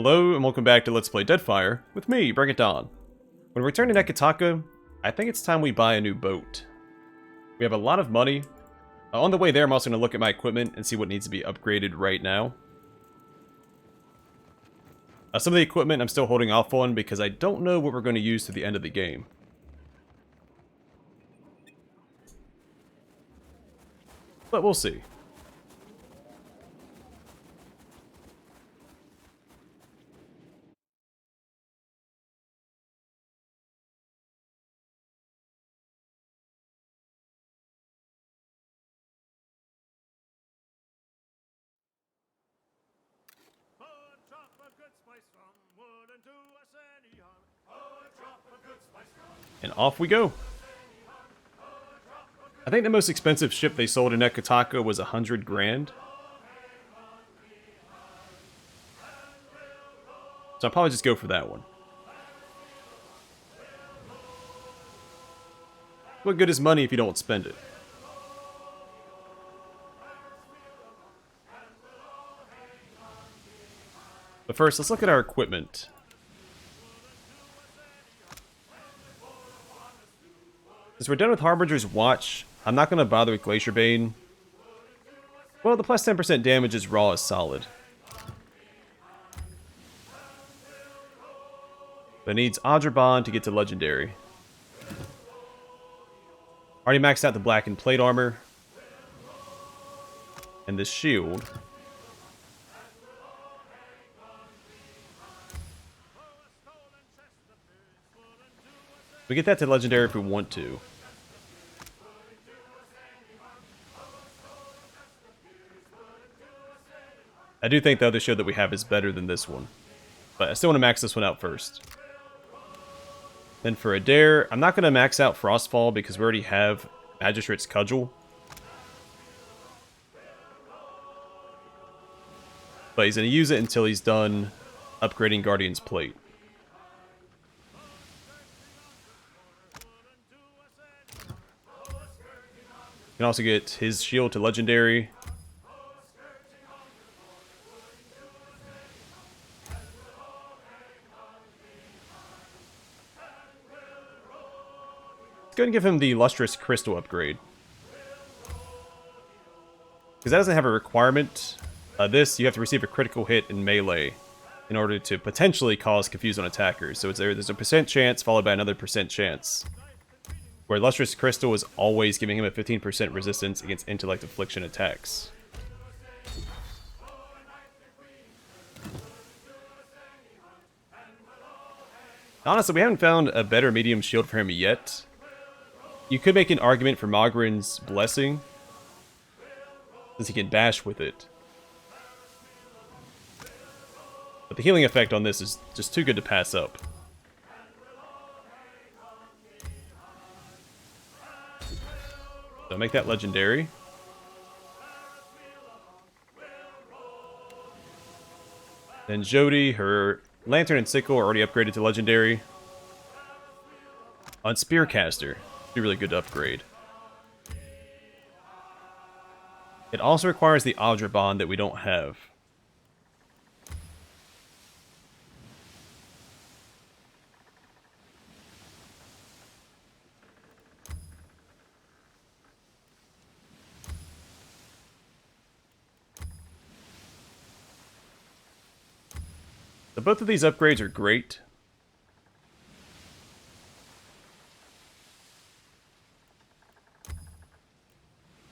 Hello and welcome back to Let's Play Deadfire with me, Bring It Dawn. When we return to Nekataka, I think it's time we buy a new boat. We have a lot of money. On the way there, I'm also going to look at my equipment and see what needs to be upgraded right now. Some of the equipment I'm still holding off on because I don't know what we're going to use to the end of the game. But we'll see. And off we go. I think the most expensive ship they sold in Nekataka was 100 grand. So I'll probably just go for that one. What good is money if you don't spend it? But first, let's look at our equipment. Since we're done with Harbinger's Watch, I'm not going to bother with Glacier Bane. Well, the plus 10% damage is raw as solid. But it needs Bond to get to Legendary. Already maxed out the blackened plate armor. And this shield. We get that to Legendary if we want to. I do think the other shield that we have is better than this one. But I still want to max this one out first. Then for Adair, I'm not going to max out Frostfall because we already have Magistrate's Cudgel. But he's going to use it until he's done upgrading Guardian's Plate. You can also get his shield to Legendary. Go ahead and give him the Lustrous Crystal upgrade. Because that doesn't have a requirement. This, you have to receive a critical hit in melee in order to potentially cause confusion on attackers. So there's a percent chance followed by another percent chance. Where Lustrous Crystal is always giving him a 15% resistance against Intellect Affliction attacks. Honestly, we haven't found a better medium shield for him yet. You could make an argument for Mogren's Blessing, since he can dash with it. But the healing effect on this is just too good to pass up. So make that Legendary. Then Jody, her Lantern and Sickle are already upgraded to Legendary. On Spearcaster, be really good to upgrade. It also requires the Bond that we don't have. So both of these upgrades are great.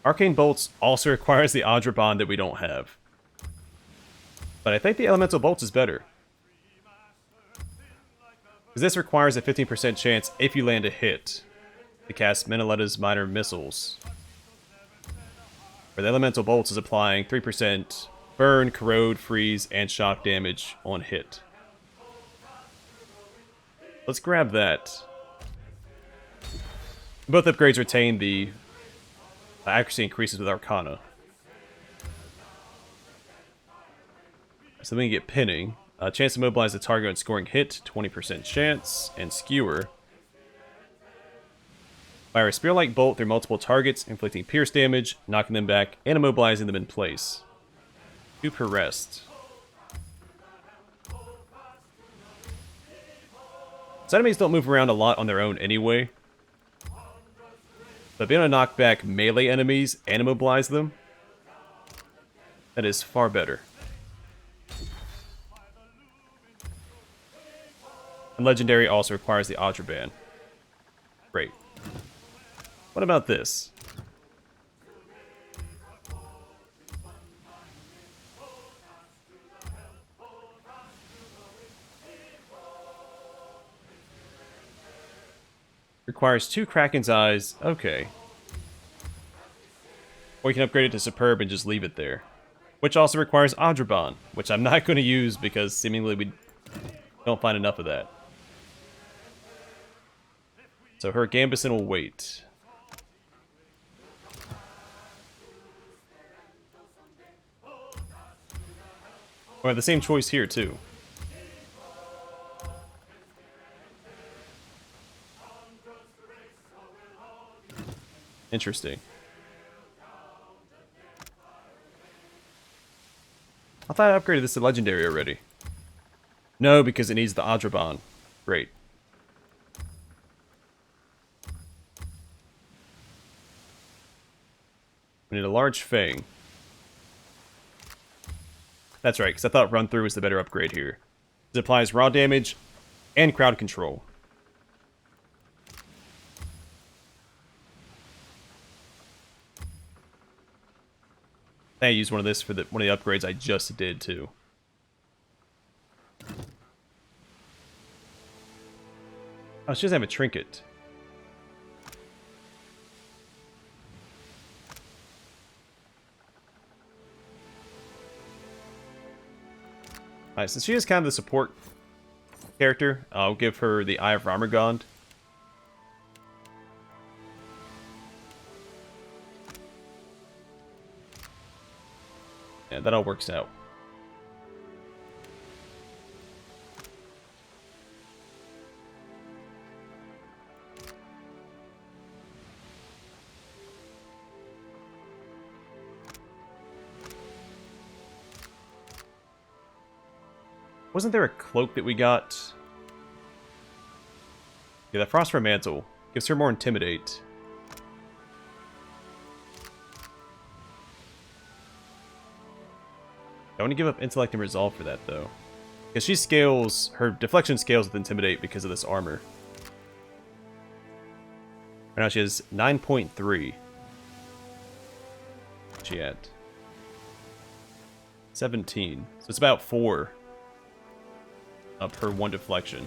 Arcane Bolts also requires the Bond that we don't have. But I think the Elemental Bolts is better. Because this requires a 15% chance if you land a hit to cast Menelette's Minor Missiles. Where the Elemental Bolts is applying 3% burn, corrode, freeze, and shock damage on hit. Let's grab that. Both upgrades retain the accuracy increases with Arcana. So then we can get Pinning. Chance to mobilize the target when scoring hit, 20% chance. And Skewer. Fire a spear-like bolt through multiple targets, inflicting pierce damage, knocking them back, and immobilizing them in place. 2 per rest. So enemies don't move around a lot on their own anyway. But being able to knock back melee enemies and immobilize them, that is far better. And Legendary also requires the Adraban. Great. What about this? Requires 2 Kraken's Eyes. Okay. Or you can upgrade it to Superb and just leave it there. Which also requires Adraban, which I'm not going to use because seemingly we don't find enough of that. So her Gambison will wait. We have the same choice here too. Interesting. I thought I upgraded this to Legendary already. No, because it needs the Adraban. Great. We need a large Fang. That's right, because I thought Run Through was the better upgrade here. It applies raw damage and crowd control. I used one of this for one of the upgrades I just did too. Oh, she doesn't have a trinket. Alright, since she is kind of the support character, I'll give her the Eye of Ramergond. Yeah, that all works out. Wasn't there a cloak that we got? Yeah, that Phosphor Mantle gives her more Intimidate. I want to give up Intellect and Resolve for that, though. Because she scales, her deflection scales with Intimidate because of this armor. Right now she has 9.3. What's she at? 17. So it's about 4 up her 1 deflection.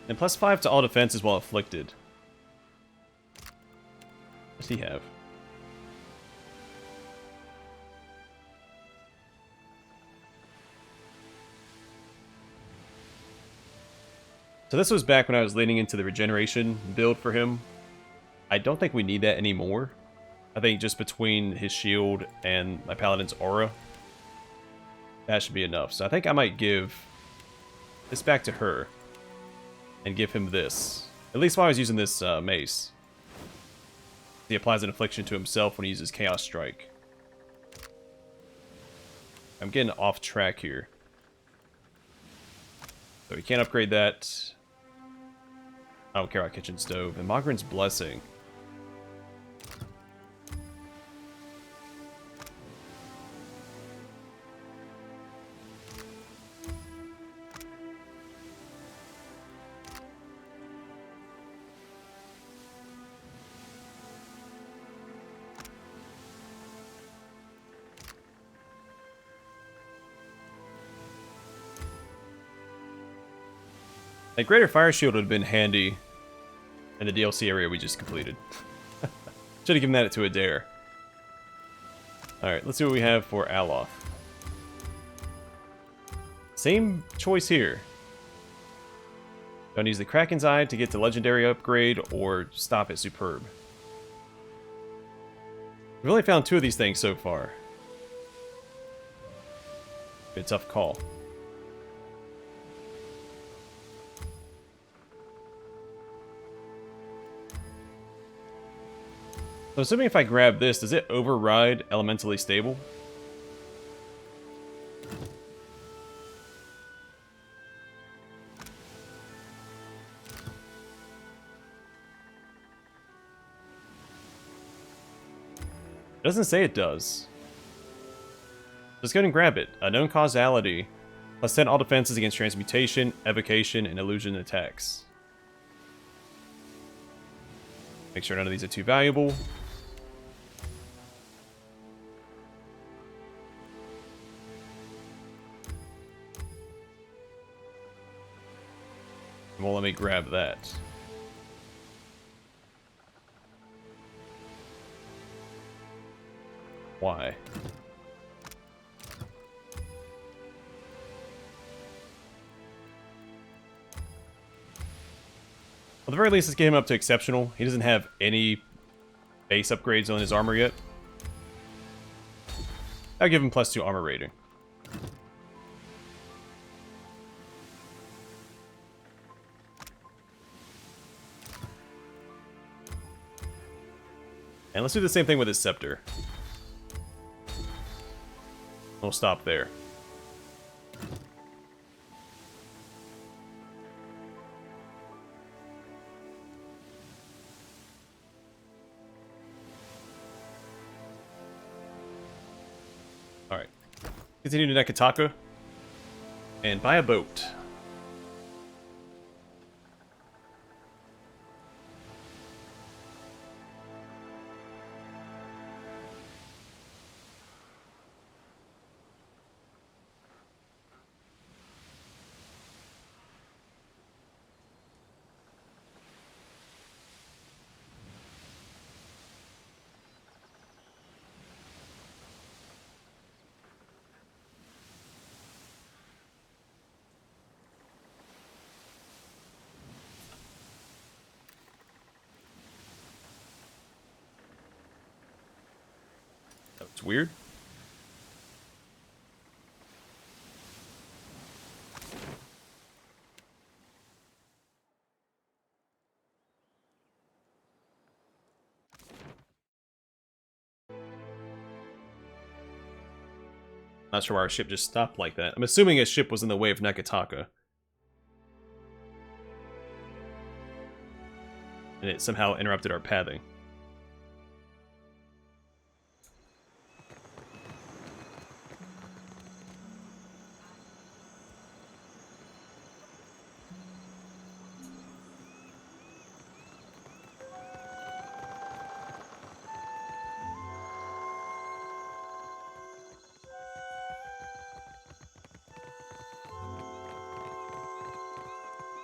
And +5 to all defenses while afflicted. What does he have? So this was back when I was leaning into the regeneration build for him. I don't think we need that anymore. I think just between his shield and my paladin's aura, that should be enough. So I think I might give this back to her and give him this. At least while I was using this mace. He applies an affliction to himself when he uses Chaos Strike. I'm getting off track here. So we can't upgrade that. I don't care about Kitchen Stove. And Mogren's Blessing. A Greater Fire Shield would have been handy in the DLC area we just completed. Should have given that to Adair. Alright, let's see what we have for Aloth. Same choice here. Don't use the Kraken's Eye to get the Legendary upgrade, or stop at Superb. We've only found 2 of these things so far. Be a tough call. So assuming if I grab this, does it override elementally stable? It doesn't say it does. Let's go ahead and grab it. A known causality. Plus 10 all defenses against transmutation, evocation, and illusion attacks. Make sure none of these are too valuable. Well, let me grab that. Why? At the very least, let's get him up to exceptional. He doesn't have any base upgrades on his armor yet. I'll give him +2 armor rating. And let's do the same thing with his scepter. We'll stop there. Alright. Continue to Nekataka. And buy a boat. It's weird. Not sure why our ship just stopped like that. I'm assuming his ship was in the way of Nekataka. And it somehow interrupted our pathing.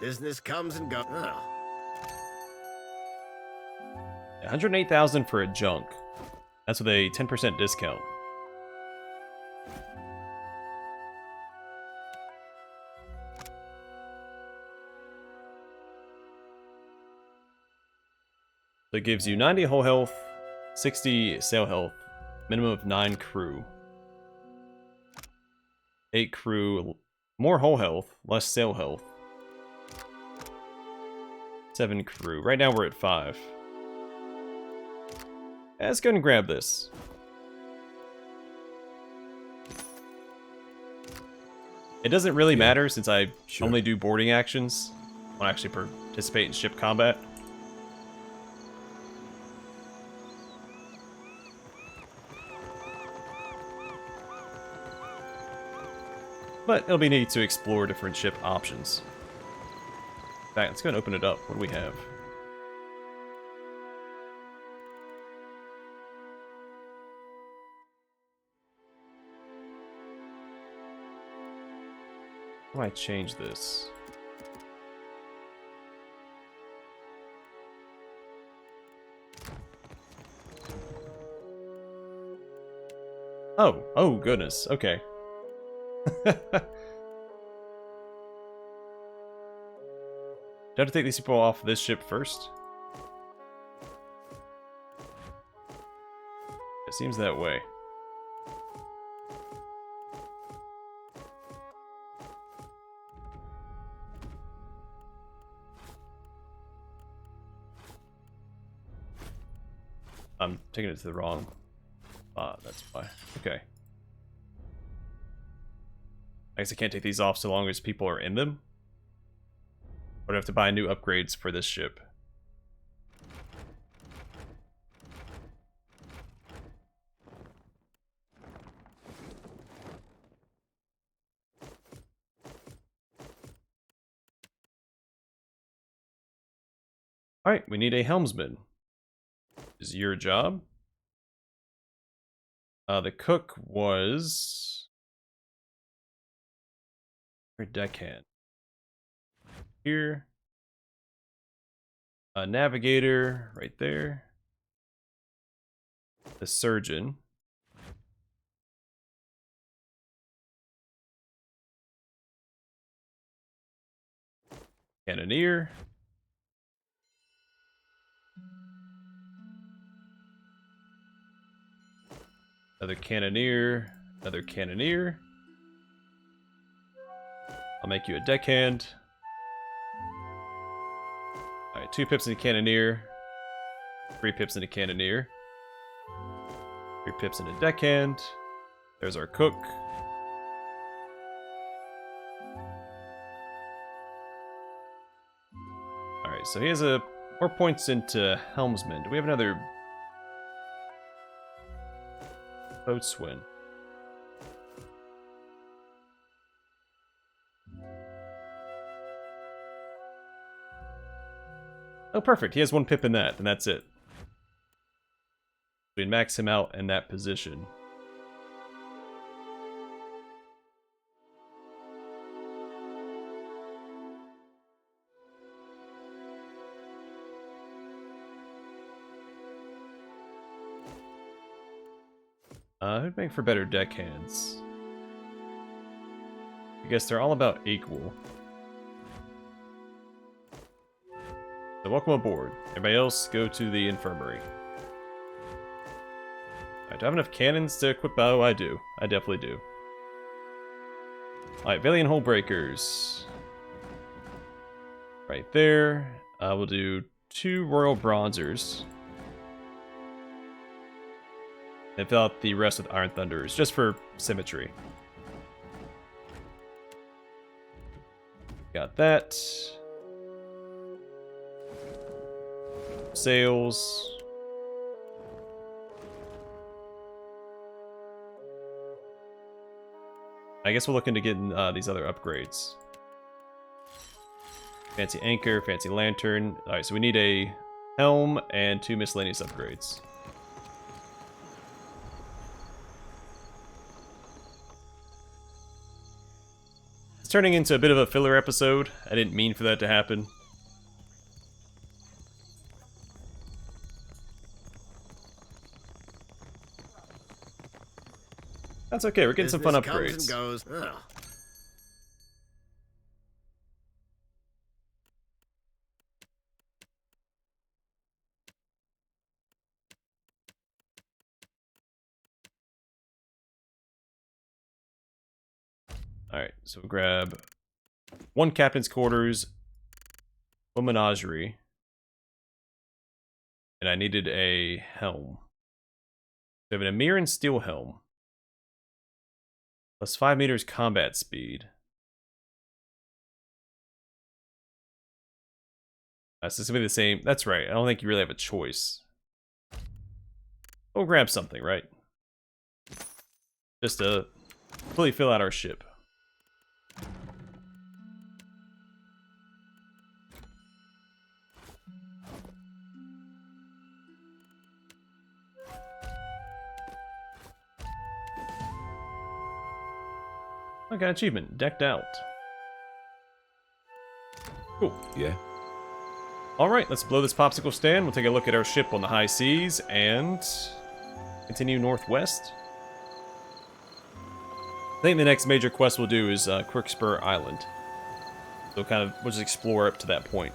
Business comes and goes. 108,000 for a junk. That's with a 10% discount. So it gives you 90 whole health, 60 sail health, minimum of 9 crew. 8 crew, more whole health, less sail health. 7 crew. Right now we're at 5. Let's go and grab this. It doesn't really matter since I only do boarding actions. I don't actually participate in ship combat. But it'll be neat to explore different ship options. In fact, let's go and open it up. What do we have? How do I change this? Oh goodness, okay. Do I have to take these people off this ship first? It seems that way. I'm taking it to the wrong spot, that's why. Okay. I guess I can't take these off so long as people are in them. But I have to buy new upgrades for this ship. Alright, we need a helmsman. Is your job? The cook was... Or deckhand. Here. A navigator, right there. The surgeon. Cannoneer. Another cannoneer. Another cannoneer. I'll make you a deckhand. Alright, 2 pips in a cannoneer. 3 pips in a cannoneer. 3 pips in a deckhand. There's our cook. Alright, so he has a 4 points into helmsman. Do we have another boatswain? Oh, perfect. He has 1 pip in that, and that's it. We max him out in that position. Who'd make for better deckhands? I guess they're all about equal. So welcome aboard. Everybody else, go to the infirmary. Alright, do I have enough cannons to equip? Oh, I do. I definitely do. Alright, Valiant Hull Breakers. Right there. We'll do 2 Royal Bronzers. And fill out the rest with Iron Thunders, just for symmetry. Got that. Sails. I guess we're looking to get these other upgrades. Fancy anchor, fancy lantern. Alright, so we need a helm and 2 miscellaneous upgrades. It's turning into a bit of a filler episode. I didn't mean for that to happen. That's okay, we're getting some fun upgrades. Alright, so we'll grab 1 captain's quarters, 1 menagerie, and I needed a helm. We have an Emir and steel helm. Plus 5 meters combat speed. So it's gonna be the same. That's right. I don't think you really have a choice. We'll grab something, right? Just to fully fill out our ship. I got achievement. Decked out. Cool. Yeah. Alright, let's blow this popsicle stand. We'll take a look at our ship on the high seas and continue northwest. I think the next major quest we'll do is Quickspur Island. So we'll just explore up to that point.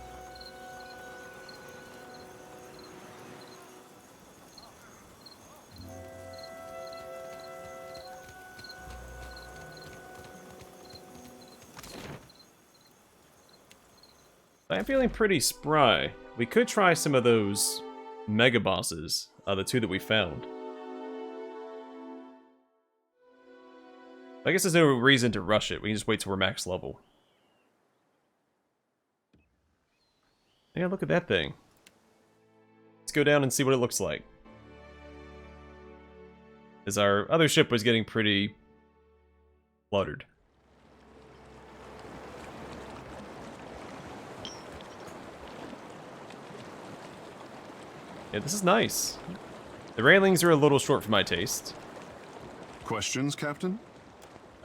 I'm feeling pretty spry. We could try some of those mega bosses. the two that we found. I guess there's no reason to rush it. We can just wait till we're max level. Yeah, look at that thing. Let's go down and see what it looks like. As our other ship was getting pretty cluttered. Yeah, this is nice. The railings are a little short for my taste. Questions, Captain?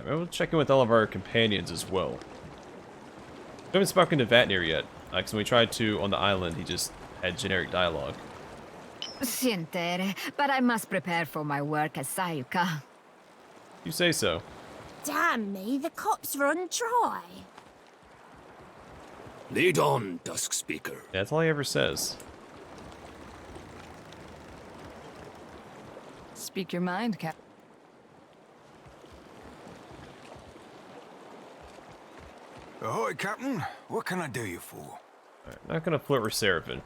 We'll check in with all of our companions as well. We haven't spoken to Vatnir yet. Like, when we tried to on the island, he just had generic dialogue. Sientere, but I must prepare for my work as Sayuka. You say so. Damn me, the cop's run dry. Lead on, Dusk Speaker. Yeah, that's all he ever says. Speak your mind, Cap. Ahoy, Captain. What can I do you for? Alright, not gonna flirt with Seraphim.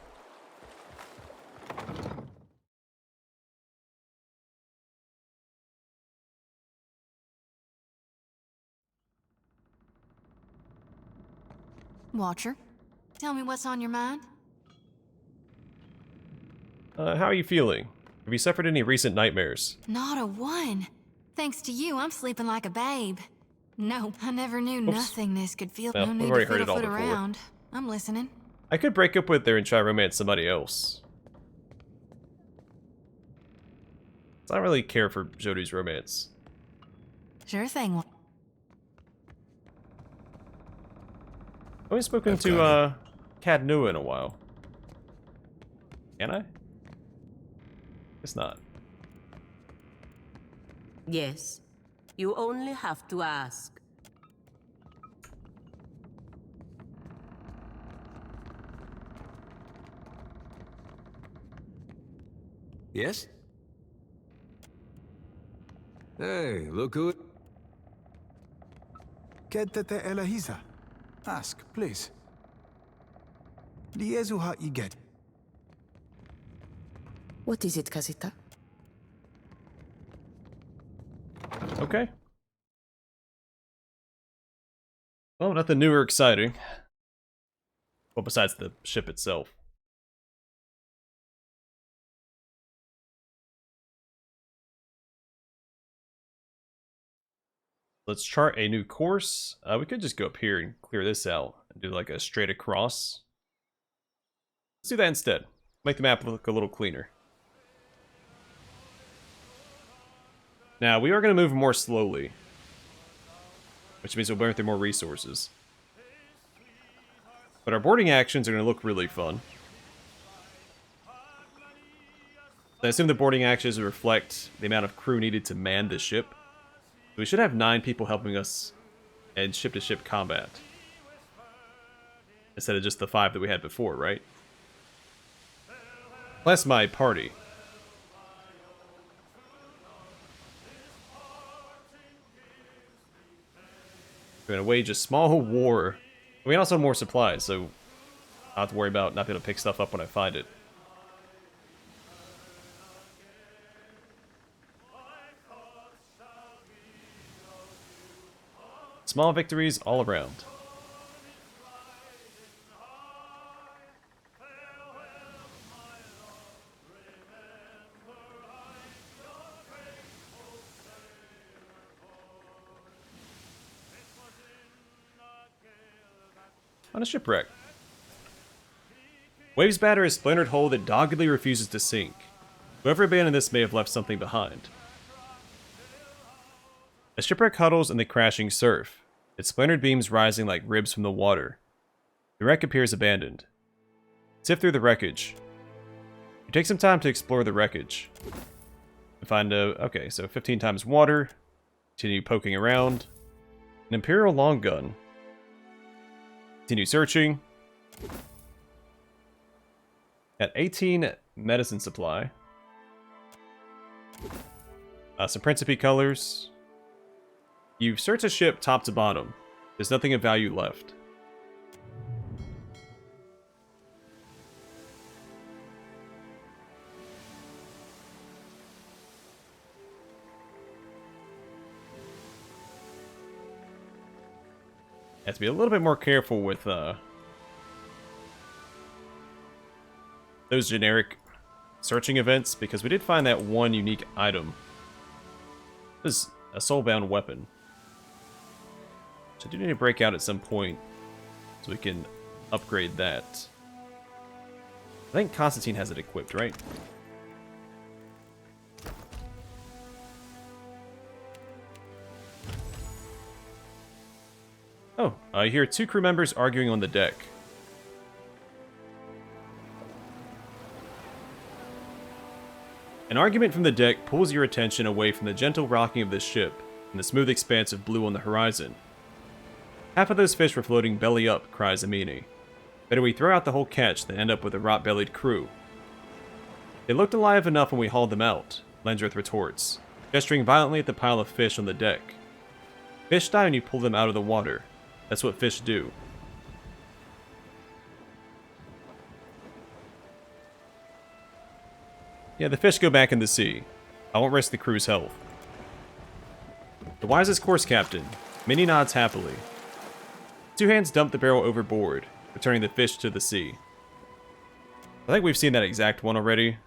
Watcher, tell me what's on your mind. How are you feeling? Have you suffered any recent nightmares? Not a one. Thanks to you, I'm sleeping like a babe. No, I never knew nothingness could feel. Well, No we've need already to heard fiddle it all foot before. around. I'm listening. I could break up with her and try to romance somebody else. I don't really care for Jodi's romance. Sure thing. I've only spoken to Cadnua in a while. Can I? Guess not. Yes. You only have to ask. Yes? Hey, look who... Kedtete Elahisa. Ask, please. Liezuha iget. What is it, Kazita? Okay. Well, nothing new or exciting. Well, besides the ship itself. Let's chart a new course. We could just go up here and clear this out and do like a straight across. Let's do that instead. Make the map look a little cleaner. Now, we are going to move more slowly, which means we'll burn through more resources. But our boarding actions are going to look really fun. I assume the boarding actions reflect the amount of crew needed to man the ship. We should have 9 people helping us in ship-to-ship combat. Instead of just the 5 that we had before, right? Plus my party. We're going to wage a small war. We also have more supplies, so I don't have to worry about not being able to pick stuff up when I find it. Small victories all around. On a shipwreck. Waves batter a splintered hull that doggedly refuses to sink. Whoever abandoned this may have left something behind. A shipwreck huddles in the crashing surf, its splintered beams rising like ribs from the water. The wreck appears abandoned. Sift through the wreckage. You take some time to explore the wreckage. Find a... okay, so 15 times water. Continue poking around. An Imperial long gun. Continue searching. Got 18 medicine supply. Some Principe colors. You've searched a ship top to bottom. There's nothing of value left. Have to be a little bit more careful with those generic searching events, because we did find that one unique item. This is a soulbound weapon. So I do need to break out at some point so we can upgrade that. I think Constantine has it equipped, right? Oh, I hear two crew members arguing on the deck. An argument from the deck pulls your attention away from the gentle rocking of the ship and the smooth expanse of blue on the horizon. Half of those fish were floating belly up, cries Amini. Better we throw out the whole catch than end up with a rot-bellied crew. They looked alive enough when we hauled them out, Lensrith retorts, gesturing violently at the pile of fish on the deck. Fish die when you pull them out of the water. That's what fish do. Yeah, the fish go back in the sea. I won't risk the crew's health. The wisest course, Captain. Minnie nods happily. Two hands dump the barrel overboard, returning the fish to the sea. I think we've seen that exact one already,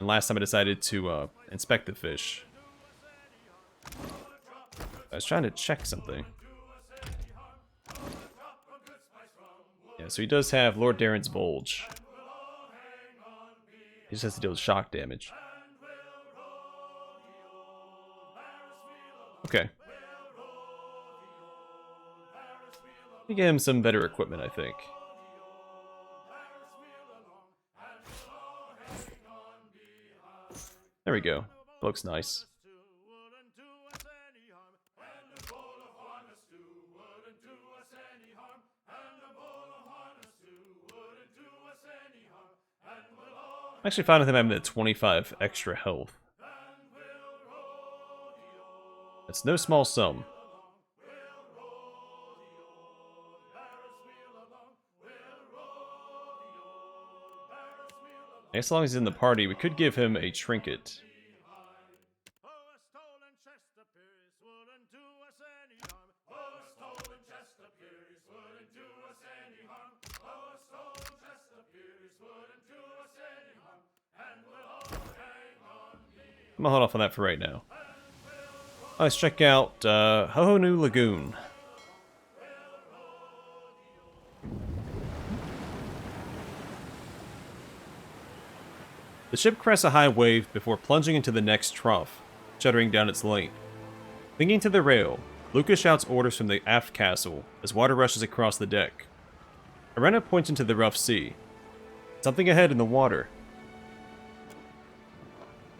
and last time I decided to inspect the fish. I was trying to check something. Yeah, so he does have Lord Darren's Bulge. He just has to deal with shock damage. Okay. We get him some better equipment, I think. There we go. Looks nice. I'm actually fine with him having the 25 extra health. It's no small sum. As long as he's in the party, we could give him a trinket. I'm gonna hold off on that for right now. Let's check out Hohonu Lagoon. The ship crests a high wave before plunging into the next trough, shuddering down its length. Clinging to the rail, Lucas shouts orders from the aft castle as water rushes across the deck. Arena points into the rough sea. Something ahead in the water.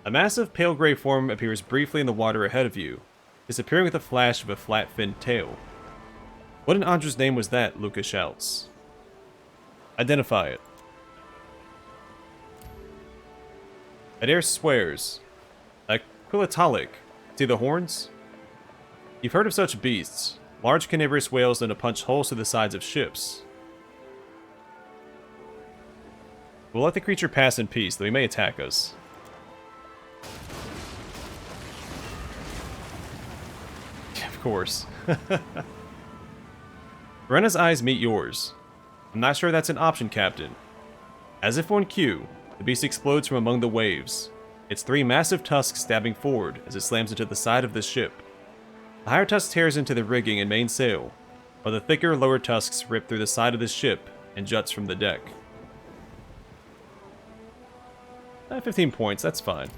A massive pale gray form appears briefly in the water ahead of you, disappearing with a flash of a flat-finned tail. What in Andra's name was that? Lucas shouts. Identify it. Adair swears. A quilitalic. See the horns? You've heard of such beasts. Large carnivorous whales known to punch holes through the sides of ships. We'll let the creature pass in peace, though he may attack us. Of course. Rena's eyes meet yours. I'm not sure that's an option, Captain. As if on cue, the beast explodes from among the waves, its three massive tusks stabbing forward as it slams into the side of the ship. The higher tusk tears into the rigging and mainsail, while the thicker lower tusks rip through the side of the ship and juts from the deck. 15 points, that's fine.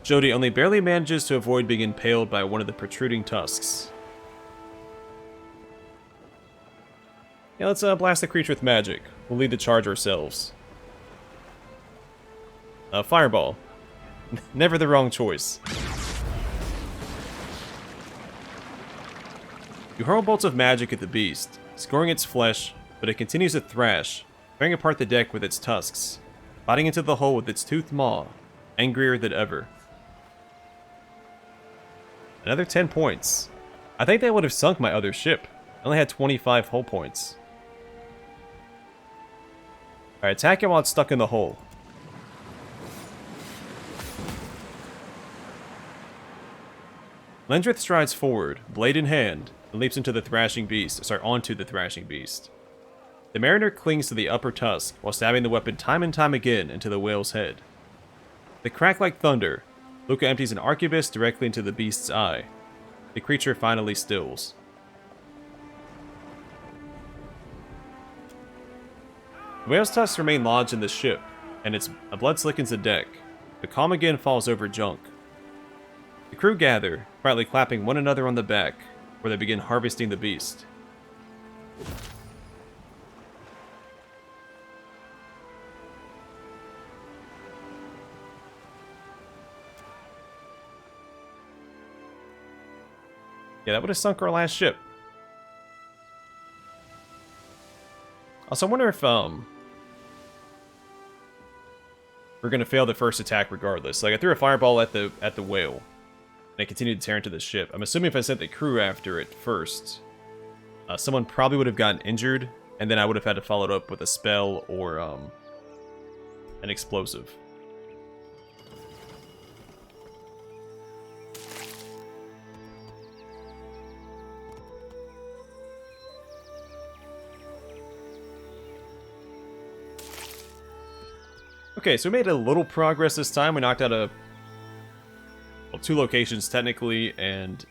Jody only barely manages to avoid being impaled by one of the protruding tusks. Yeah, let's blast the creature with magic. We'll lead the charge ourselves. Fireball. Never the wrong choice. You hurl bolts of magic at the beast, scoring its flesh, but it continues to thrash, tearing apart the deck with its tusks, biting into the hull with its toothed maw, angrier than ever. Another 10 points. I think that would have sunk my other ship. I only had 25 hull points. Alright, attack it while it's stuck in the hole. Lendrith strides forward, blade in hand, and leaps into the thrashing beast. Onto the thrashing beast. The mariner clings to the upper tusk while stabbing the weapon time and time again into the whale's head. The crack like thunder, Luca empties an arquebus directly into the beast's eye. The creature finally stills. The whale's tusks remain lodged in the ship, and its blood slickens the deck, but calm again falls over Junk. The crew gather, quietly clapping one another on the back, where they begin harvesting the beast. Yeah, that would have sunk our last ship. Also, I wonder if we're gonna fail the first attack regardless. Like, I threw a fireball at the whale, and it continued to tear into the ship. I'm assuming if I sent the crew after it first, someone probably would have gotten injured, and then I would have had to follow it up with a spell or an explosive. Okay, so we made a little progress this time. We knocked out two locations technically, and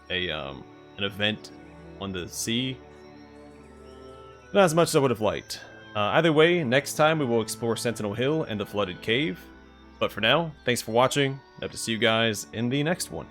an event on the sea. Not as much as I would have liked. Either way, next time we will explore Sentinel Hill and the flooded cave. But for now, thanks for watching. I hope to see you guys in the next one.